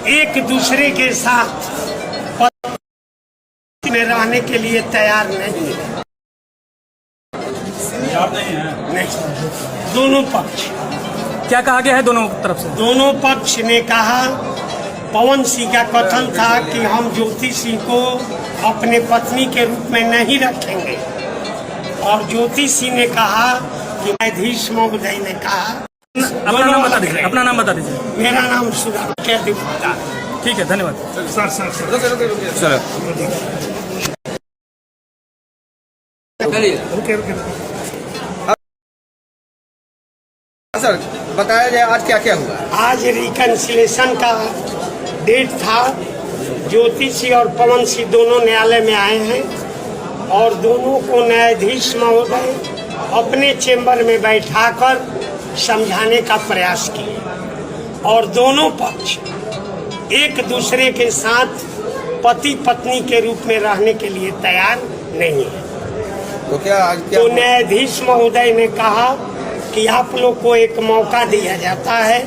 एक दूसरे के साथ में रहने के लिए तैयार नहीं है। नहीं, दोनों पक्ष। क्या कहा गया है दोनों तरफ से? दोनों पक्ष ने कहा, पवन सिंह का कथन था कि हम ज्योति सिंह को अपने पत्नी के रूप में नहीं रखेंगे, और ज्योति सिंह ने कहा कि न्यायाधीश महोदय ने कहा। अपना नाम बता दीजिए। अपना नाम बता दीजिए। मेरा नाम सुधाकर गुप्ता। ठीक है, धन्यवाद सर। सर बताया जाए आज क्या क्या हुआ? आज रिकन्सिलेशन का डेट था। ज्योति सिंह और पवन सिंह दोनों न्यायालय में आए हैं, और दोनों को न्यायाधीश महोदय अपने चेंबर में बैठाकर समझाने का प्रयास किए, और दोनों पक्ष एक दूसरे के साथ पति पत्नी के रूप में रहने के लिए तैयार नहीं है। तो क्या आज क्या? तो न्यायाधीश महोदय ने कहा कि आप लोग को एक मौका दिया जाता है,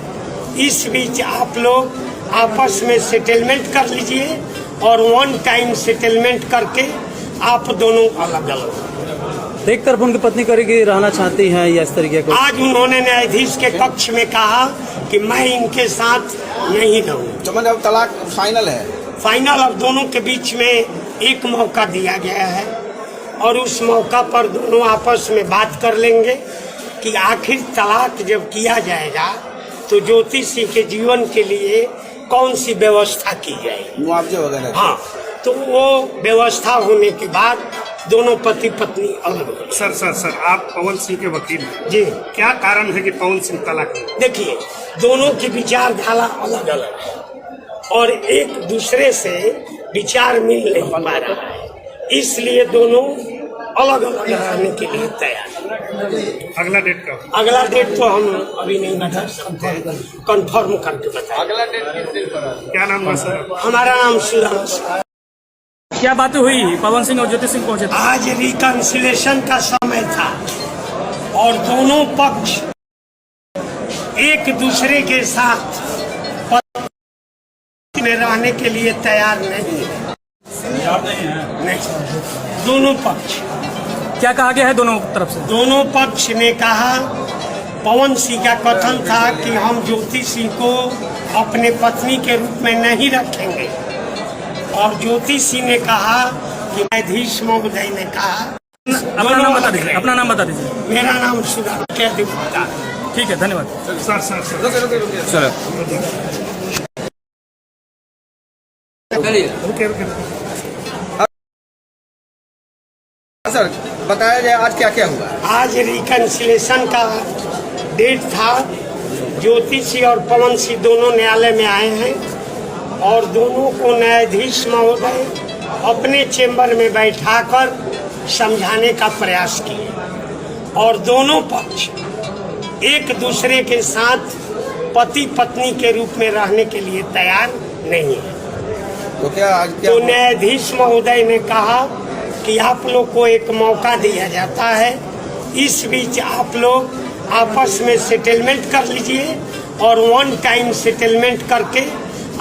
इस बीच आप लोग आपस में सेटलमेंट कर लीजिए, और वन टाइम सेटलमेंट करके आप दोनों अलग अलग। एक तरफ उनकी पत्नी करेगी रहना चाहती है या इस तरीके को? आज उन्होंने न्यायाधीश के कक्ष में कहा कि मैं इनके साथ नहीं रहूँ। तो मतलब तलाक फाइनल है? फाइनल। अब दोनों के बीच में एक मौका दिया गया है, और उस मौका पर दोनों आपस में बात कर लेंगे कि आखिर तलाक जब किया जाएगा तो ज्योति सिंह के जीवन के लिए कौन सी व्यवस्था की जाएगी, मुआवजे वगैरह। हाँ, तो वो व्यवस्था होने के बाद दोनों पति पत्नी अलग हो। सर आप पवन सिंह के वकील हैं जी, क्या कारण है कि पवन सिंह तलाक? देखिए, दोनों की विचारधारा अलग अलग है, और एक दूसरे से विचार मिल नहीं पा रहा है, इसलिए दोनों अलग अलग रहने के लिए तैयार है। अगला डेट का? अगला डेट तो हम अभी नहीं बता सकते, कंफर्म करके बताएं। अगला डेट किस दिन पर है? क्या नाम है सर? हमारा नाम सुधांश। क्या बातें हुई? पवन सिंह और ज्योति सिंह पहुंचे थे। आज रिकन्सिलेशन का समय था, और दोनों पक्ष एक दूसरे के साथ में रहने के लिए तैयार नहीं है। नहीं, दोनों पक्ष। क्या कहा गया है दोनों तरफ से? दोनों पक्ष ने कहा, पवन सिंह का कथन था कि हम ज्योति सिंह को अपने पत्नी के रूप में नहीं रखेंगे, और ज्योति सिंह ने कहा कि न्यायाधीश महोदय ने कहा। अपना नाम बता दीजिए। अपना नाम बता दीजिए। मेरा नाम सुधाकर गुप्ता। ठीक है, धन्यवाद सर। सर बताया जाए आज क्या क्या हुआ? आज रिकन्सिलेशन का डेट था। ज्योति सिंह और पवन सिंह दोनों न्यायालय में आए हैं, और दोनों को न्यायाधीश महोदय अपने चेंबर में बैठाकर समझाने का प्रयास किए, और दोनों पक्ष एक दूसरे के साथ पति पत्नी के रूप में रहने के लिए तैयार नहीं है। तो क्या आज क्या? तो न्यायाधीश महोदय ने कहा कि आप लोग को एक मौका दिया जाता है, इस बीच आप लोग आपस में सेटलमेंट कर लीजिए, और वन टाइम सेटलमेंट करके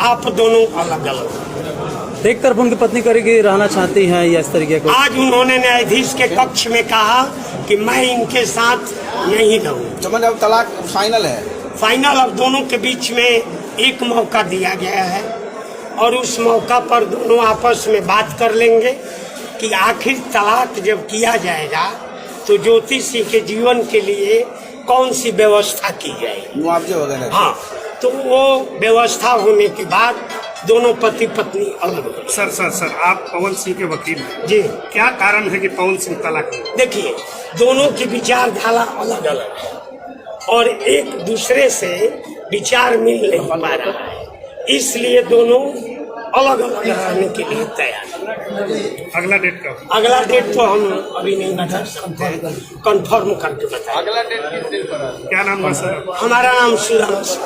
आप दोनों अलग अलग। एक तरफ उनकी पत्नी करेगी रहना चाहती है या इस तरीके को? आज उन्होंने न्यायाधीश के कक्ष में कहा कि मैं इनके साथ नहीं रहूँ। तो मतलब तलाक फाइनल है? फाइनल। अब दोनों के बीच में एक मौका दिया गया है, और उस मौका पर दोनों आपस में बात कर लेंगे कि आखिर तलाक जब किया जाएगा तो ज्योति सिंह के जीवन के लिए कौन सी व्यवस्था की जाएगी, मुआवजे वगैरह। हाँ, तो वो व्यवस्था होने के बाद दोनों पति पत्नी अलग हो। सर आप पवन सिंह के वकील हैं जी, क्या कारण है कि पवन सिंह तलाक? देखिए, दोनों की विचारधारा अलग अलग है, और एक दूसरे से विचार मिल नहीं पा रहा है, इसलिए दोनों अलग अलग रहने के लिए तैयार है। अगला डेट का? अगला डेट तो हम अभी नहीं बता सकते, कंफर्म करके बताएं। अगला डेट किस दिन पर है? क्या नाम है सर? हमारा नाम सुधांश।